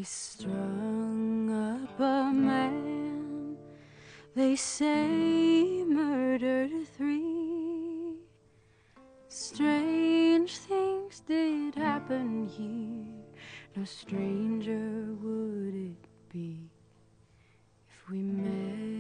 They strung up a man, they say he murdered 3. Strange things did happen here, no stranger would it be if we met